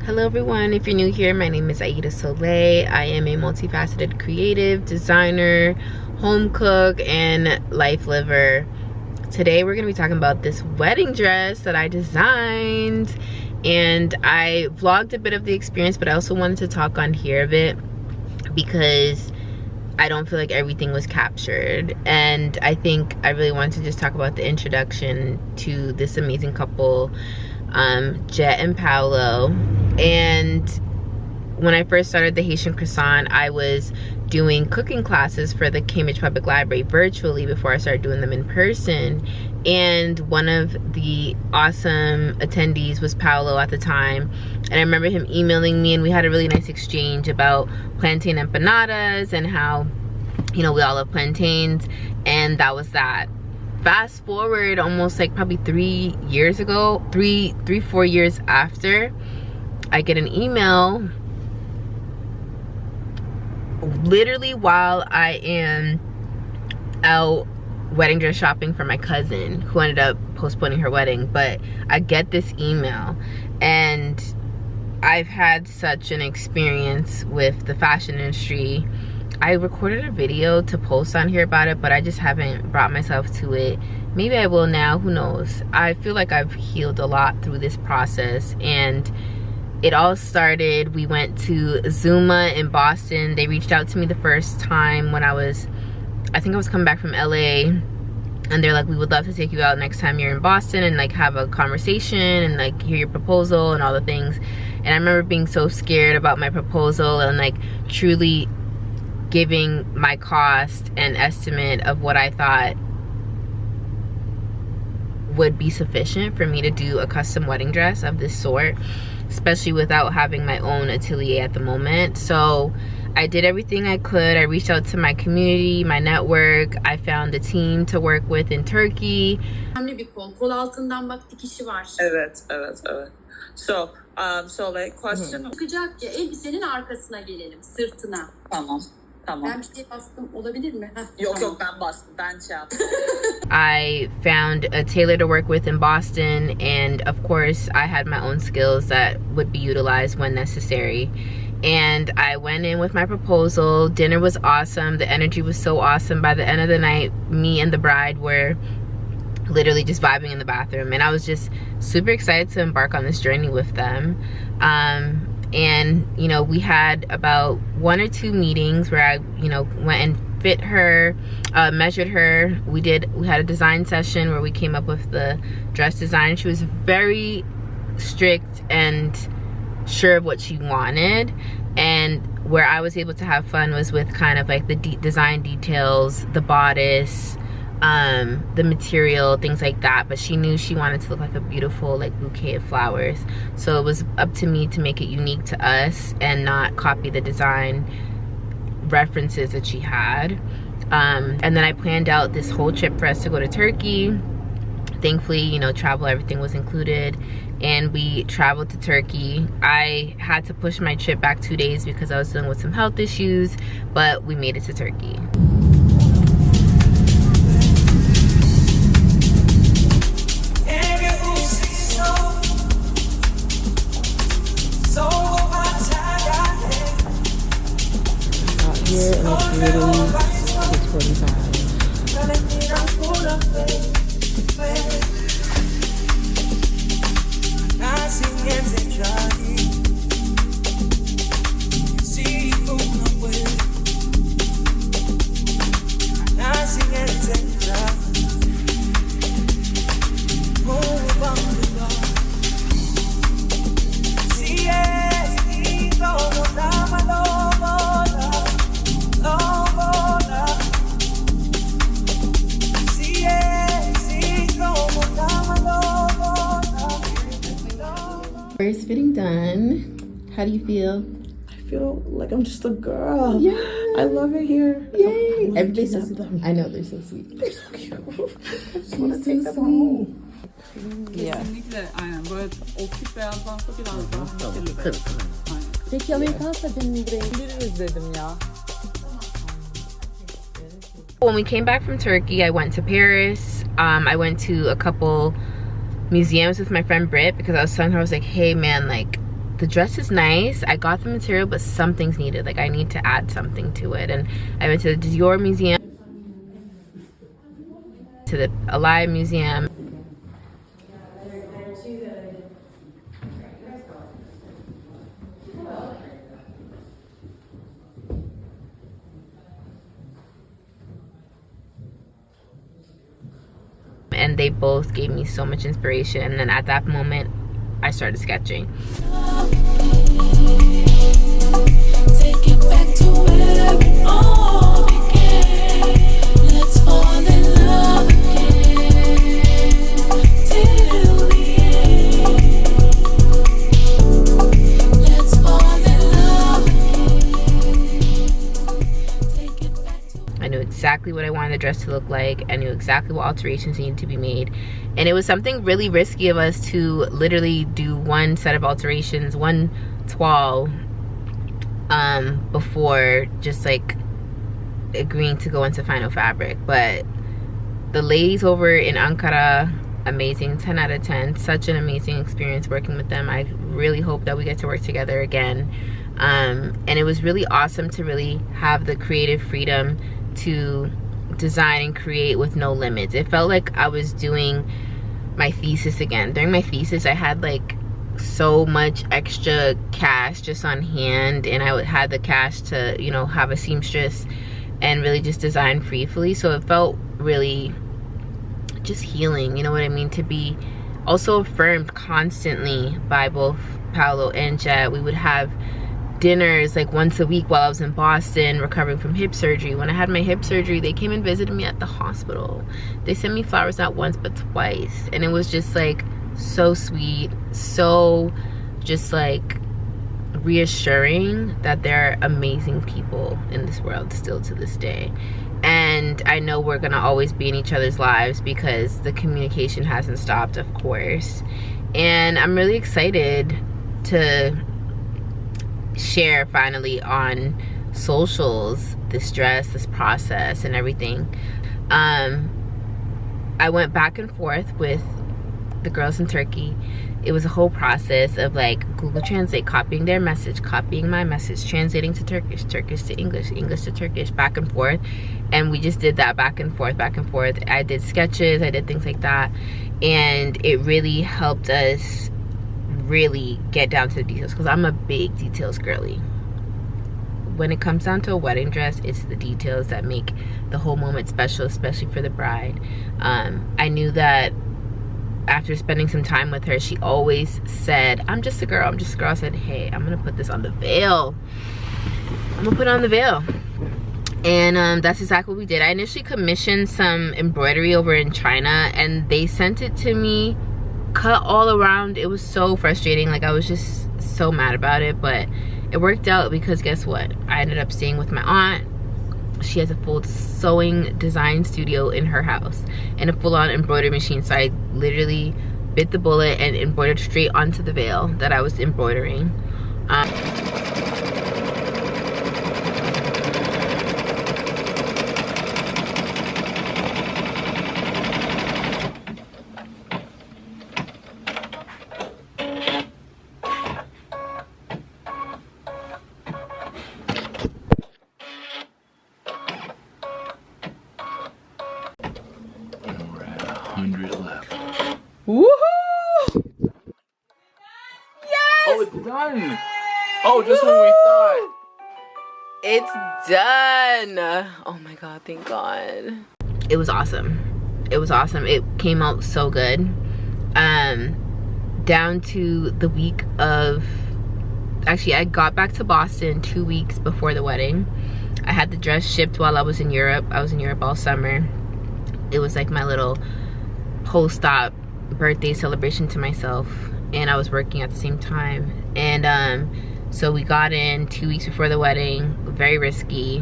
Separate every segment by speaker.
Speaker 1: Hello everyone, if you're new here, my name is Ayida Solé. I am a multifaceted creative, designer, home cook, and life liver. Today we're going to be talking about this wedding dress that I designed, and I vlogged a bit of the experience, but I also wanted to talk on here a bit because I don't feel like everything was captured, and I think I really wanted to just talk about the introduction to this amazing couple, Jet and Paolo. And when I first started the Haitian Croissant, I was doing cooking classes for the Cambridge Public Library virtually before I started doing them in person. And one of the awesome attendees was Paolo at the time. And I remember him emailing me, and we had a really nice exchange about plantain empanadas and how, you know, we all love plantains. And that was that. Fast forward almost like probably 3 years ago, 4 years after, I get an email literally while I am out wedding dress shopping for my cousin who ended up postponing her wedding. But I get this email, and I've had such an experience with the fashion industry. I recorded a video to post on here about it, but I just haven't brought myself to it. Maybe I will now, who knows. I feel like I've healed a lot through this process, and it all started, we went to Zuma in Boston. They reached out to me the first time when I think I was coming back from LA, and they're like, we would love to take you out next time you're in Boston and like have a conversation and like hear your proposal and all the things. And I remember being so scared about my proposal and like truly giving my cost and estimate of what I thought would be sufficient for me to do a custom wedding dress of this sort, especially without having my own atelier at the moment. So I did everything I could. I reached out to my community, my network. I found a team to work with in Turkey.
Speaker 2: Önemli bir kol. Kol altından bak dikişi var.
Speaker 3: Evet. So, Solé, question.
Speaker 2: Çıkacak ya, elbisenin arkasına gelelim, sırtına.
Speaker 3: Tamam.
Speaker 2: Ben bir şey bastım, olabilir mi?
Speaker 3: Yok ben bastım. Ben şey yaptım.
Speaker 1: I found a tailor to work with in Boston, and of course I had my own skills that would be utilized when necessary. And I went in with my proposal. Dinner was awesome. The energy was so awesome. By the end of the night, me and the bride were literally just vibing in the bathroom, and I was just super excited to embark on this journey with them. And you know, we had about 1 or 2 meetings where I, you know, went and fit her, measured her. We had a design session where we came up with the dress design. She was very strict and sure of what she wanted, and where I was able to have fun was with kind of like the design details, the bodice, the material, things like that. But she knew she wanted to look like a beautiful like bouquet of flowers, so it was up to me to make it unique to us and not copy the design references that she had. And then I planned out this whole trip for us to go to Turkey. Thankfully, you know, travel, everything was included, and we traveled to Turkey. I had to push my trip back 2 days because I was dealing with some health issues, but we made it to Turkey. Here and it's literally 6:45. First fitting done. How do you feel?
Speaker 4: I feel like I'm just a girl.
Speaker 1: Yeah.
Speaker 4: I love it here.
Speaker 1: Yay! Everybody's so sweet. I know, they're so sweet.
Speaker 4: They're so cute. I just
Speaker 1: They're
Speaker 4: want to take
Speaker 1: so
Speaker 4: them home.
Speaker 5: Kesinlikle aynen böyle optik beyazdansa biraz daha kırılır.
Speaker 1: Peki Amerikan saçının rengi
Speaker 5: Biliriz dedim ya.
Speaker 1: When we came back from Turkey, I went to Paris. I went to a couple museums with my friend Britt because I was telling her, I was like, hey man, like the dress is nice. I got the material, but something's needed. Like I need to add something to it. And I went to the Dior Museum, to the Alive Museum. And they both gave me so much inspiration. And then at that moment, I started sketching.
Speaker 6: Take it back to where it all began. Let's fall in love again till the end. Let's fall in love again. Take it back to.
Speaker 1: I knew exactly what I wanted the dress to look like. I knew exactly what alterations needed to be made. And it was something really risky of us to literally do one set of alterations, one toile, before just like agreeing to go into final fabric. But the ladies over in Ankara, amazing, 10 out of 10. Such an amazing experience working with them. I really hope that we get to work together again. And it was really awesome to really have the creative freedom to design and create with no limits. It felt like I was doing my thesis again. During my thesis, I had like so much extra cash just on hand, and I had the cash to, you know, have a seamstress and really just design freely. So it felt really just healing, you know what I mean, to be also affirmed constantly by both Paolo and Jet. We would have dinners like once a week while I was in Boston recovering from hip surgery. When I had my hip surgery, they came and visited me at the hospital. They sent me flowers not once but twice, and it was just like so sweet, so just like reassuring that there are amazing people in this world still to this day. And I know we're gonna always be in each other's lives because the communication hasn't stopped, of course. And I'm really excited to share finally on socials this dress, this process, and everything. I went back and forth with the girls in Turkey. It was a whole process of like Google Translate, copying their message, copying my message, translating to Turkish, Turkish to English, English to Turkish, back and forth. And we just did that back and forth, back and forth. I did sketches, I did things like that, and it really helped us really get down to the details, because I'm a big details girly. When it comes down to a wedding dress, it's the details that make the whole moment special, especially for the bride. I knew that after spending some time with her, she always said, I'm just a girl, I'm just a girl. I said, hey, I'm gonna put this on the veil. I'm gonna put it on the veil. And that's exactly what we did. I initially commissioned some embroidery over in China, and they sent it to me cut all around. It was so frustrating. Like I was just so mad about it, but it worked out because guess what? I ended up staying with my aunt. She has a full sewing design studio in her house and a full-on embroidery machine. So I literally bit the bullet and embroidered straight onto the veil that I was embroidering.
Speaker 7: Woohoo! Yes! Oh, it's done! Oh, just when we thought.
Speaker 1: It's done! Oh my god, thank god. It was awesome. It was awesome. It came out so good. Down to the week of... Actually, I got back to Boston 2 weeks before the wedding. I had the dress shipped while I was in Europe. I was in Europe all summer. It was like my little post-op birthday celebration to myself, and I was working at the same time. And so we got in 2 weeks before the wedding, very risky,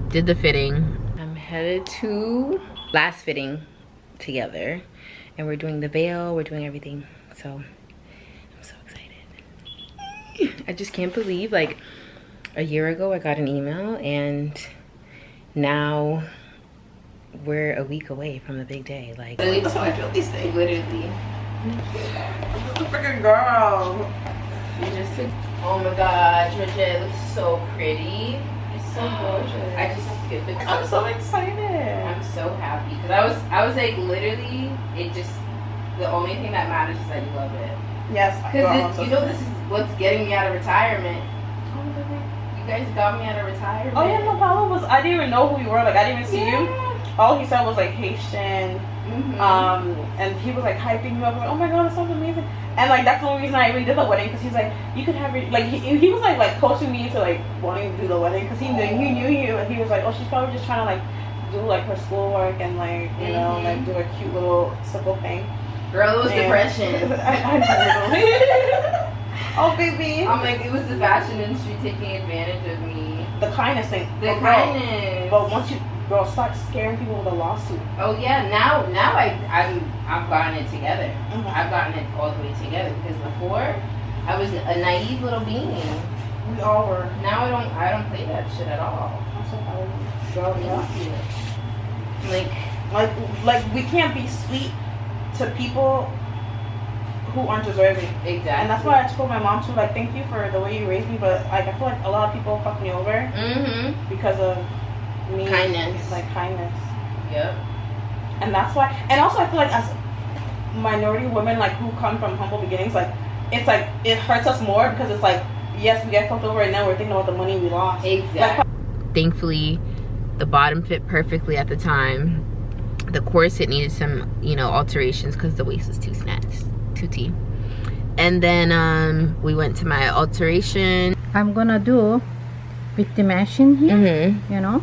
Speaker 1: did the fitting. I'm headed to last fitting together, and we're doing the veil, we're doing everything. So I'm so excited. I just can't believe, like, a year ago I got an email, and now we're a week away from the big day. Like, literally, that's how I feel these things. Literally.
Speaker 4: Freaking girl.
Speaker 1: Oh my god, Georgia, it looks so pretty.
Speaker 4: It's so gorgeous.
Speaker 1: I just have to get the
Speaker 4: I'm so excited.
Speaker 1: I'm so happy because I was like literally the only thing that matters is that you love it.
Speaker 4: Yes,
Speaker 1: because you know this is what's getting me out of retirement. You guys got me out of retirement.
Speaker 4: Oh yeah, no, Paulo was. I didn't even know who you were. Like I didn't even see you. All he said was like Haitian. And he was like hyping you up. Like, oh my god, it sounds amazing. And like that's the only reason I even did the wedding because he's like, you could have your like he was like coaching me to like wanting to do the wedding because he knew you. And he was like, oh, she's probably just trying to like do like her schoolwork and like you know like do a cute little simple thing.
Speaker 1: Girl, it was depression.
Speaker 4: I know. Oh baby.
Speaker 1: I'm like, it was the fashion industry taking advantage of me.
Speaker 4: The kindness thing.
Speaker 1: The kindness.
Speaker 4: But once you start scaring people with a lawsuit.
Speaker 1: Oh yeah, now I've gotten it together. I've gotten it all the way together because before I was a naive little being.
Speaker 4: We all were.
Speaker 1: Now I don't play that shit at all.
Speaker 4: I'm so proud of you. Girl,
Speaker 1: yeah.
Speaker 4: Like we can't be sweet to people who aren't deserving.
Speaker 1: Exactly.
Speaker 4: And that's why I told my mom too, like, thank you for the way you raised me, but like I feel like a lot of people fuck me over because of me.
Speaker 1: Kindness.
Speaker 4: Like kindness.
Speaker 1: Yep.
Speaker 4: And that's why, and also I feel like as minority women like who come from humble beginnings, like it's like it hurts us more because it's like, yes, we get fucked over and now we're thinking about the money we lost.
Speaker 1: Exactly. Thankfully, the bottom fit perfectly at the time. The corset needed some, you know, alterations because the waist was too snatched, too T. And then we went to my alteration.
Speaker 8: I'm gonna do with the machine here, you know,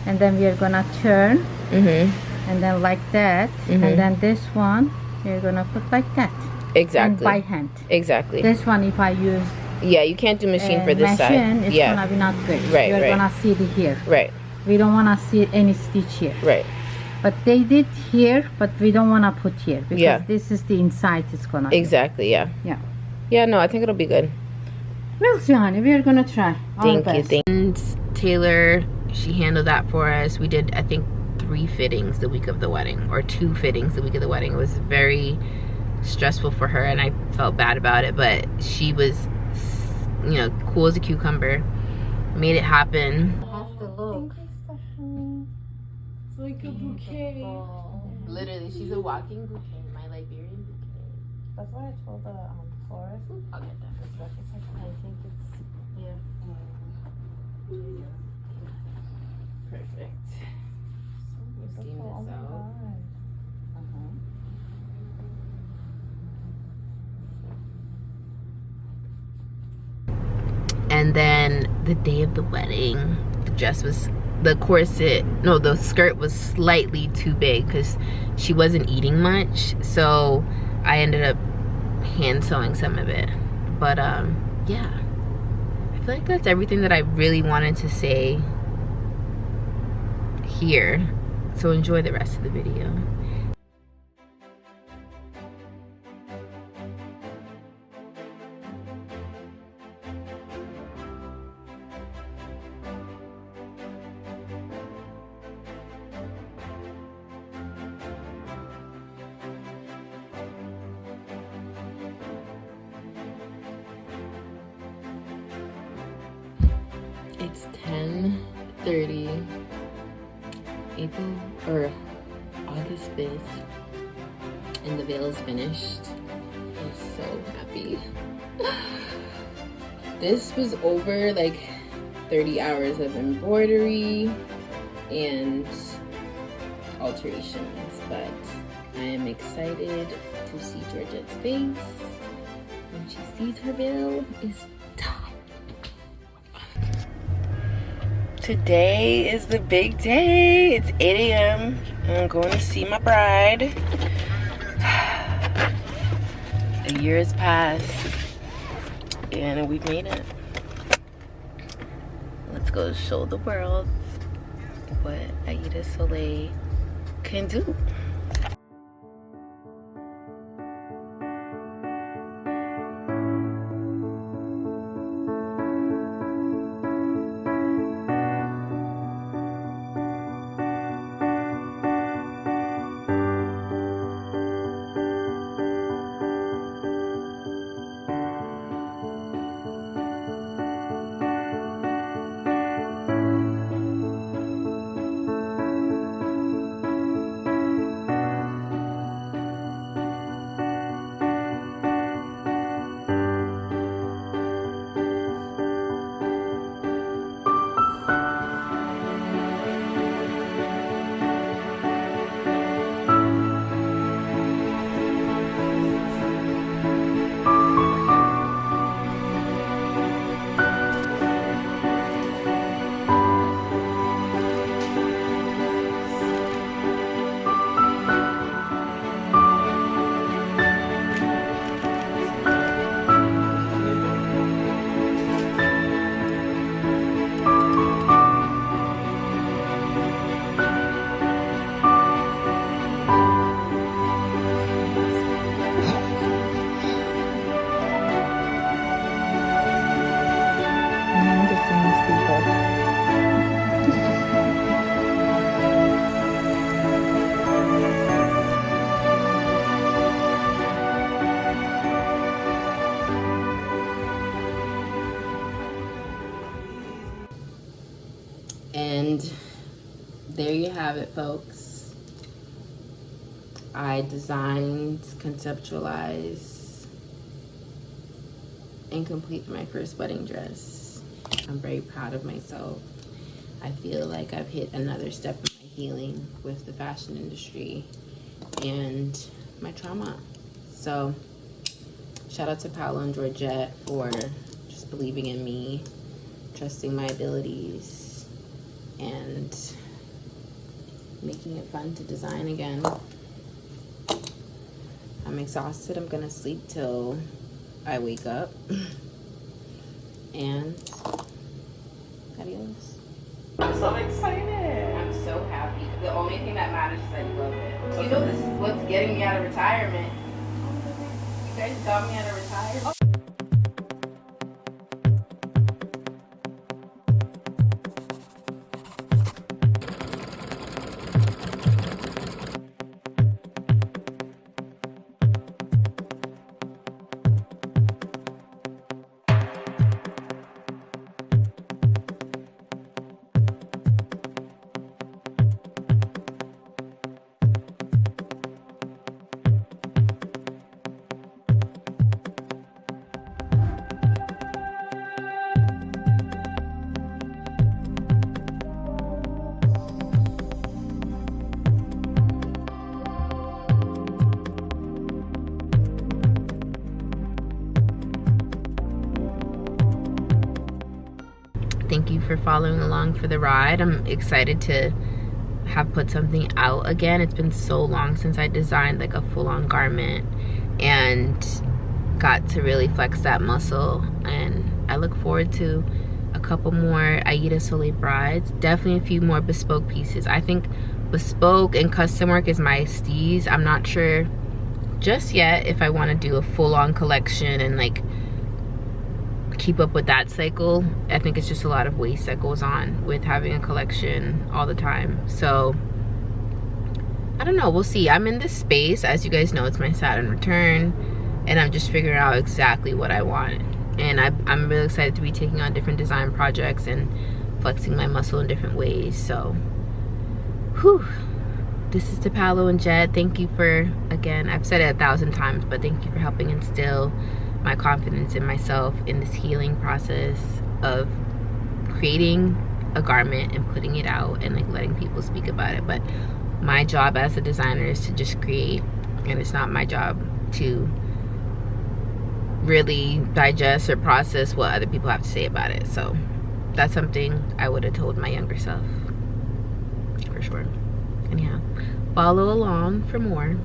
Speaker 8: and then we are gonna turn, and then like that, and then this one we're gonna put like that.
Speaker 1: Exactly.
Speaker 8: And by hand.
Speaker 1: Exactly.
Speaker 8: This one, if I use
Speaker 1: you can't do machine for this
Speaker 8: machine,
Speaker 1: side.
Speaker 8: it's gonna be not good.
Speaker 1: Right.
Speaker 8: You're gonna see it here.
Speaker 1: Right.
Speaker 8: We don't wanna see any stitch here.
Speaker 1: Right.
Speaker 8: But they did here, but we don't wanna put here because this is the inside. It's gonna.
Speaker 1: Exactly. Yeah.
Speaker 8: Yeah.
Speaker 1: Yeah. No, I think it'll be good.
Speaker 8: We'll see, honey. We are gonna try.
Speaker 1: Thank you. And Taylor, she handled that for us. We did, I think, 3 fittings the week of the wedding, or 2 fittings the week of the wedding. It was very stressful for her, and I felt bad about it. But she was, you know, cool as a cucumber. Made it happen.
Speaker 8: Have to look.
Speaker 4: It's like a bouquet.
Speaker 1: Literally, she's a walking bouquet. My Liberian bouquet.
Speaker 4: That's why I told the florist.
Speaker 1: I'll get that.
Speaker 4: It's like I think it's
Speaker 1: Perfect. We'll steam this out. And then the day of the wedding, the dress was, the skirt was slightly too big because she wasn't eating much. So I ended up hand sewing some of it. But yeah, I feel like that's everything that I really wanted to say here. So enjoy the rest of the video. It's 10:30, August 5th, and the veil is finished. I'm so happy. This was over like 30 hours of embroidery and alterations, but I am excited to see Georgette's face when she sees her veil is done. Today is the big day. It's 8 a.m. I'm going to see my bride. A year has passed and we've made it. Let's go show the world what Ayida Solé can do. And there you have it, folks. I designed, conceptualized, and completed my first wedding dress. I'm very proud of myself. I feel like I've hit another step in my healing with the fashion industry and my trauma. So shout out to Paolo and Georgette for just believing in me, trusting my abilities, and making it fun to design again. I'm exhausted. I'm gonna sleep till I wake up. And adios.
Speaker 4: I'm so excited.
Speaker 1: I'm so happy. The only thing that matters is that you love it. You know, this is what's getting me out of retirement. You guys got me out of retirement. Thank you for following along for the ride. I'm excited to have put something out again. It's been so long since I designed like a full-on garment and got to really flex that muscle, and I look forward to a couple more Ayida Solé brides, definitely a few more bespoke pieces. I think bespoke and custom work is my steez. I'm not sure just yet if I want to do a full-on collection and like keep up with that cycle. I think it's just a lot of waste that goes on with having a collection all the time. So I don't know, we'll see. I'm in this space, as you guys know, it's my Saturn return, and I'm just figuring out exactly what I want. And I'm really excited to be taking on different design projects and flexing my muscle in different ways. So whew, this is to Paolo and Jed. Thank you for, again, I've said it 1,000 times, but thank you for helping instill my confidence in myself in this healing process of creating a garment and putting it out and like letting people speak about it. But my job as a designer is to just create, and it's not my job to really digest or process what other people have to say about it. So that's something I would have told my younger self for sure. Anyhow, follow along for more.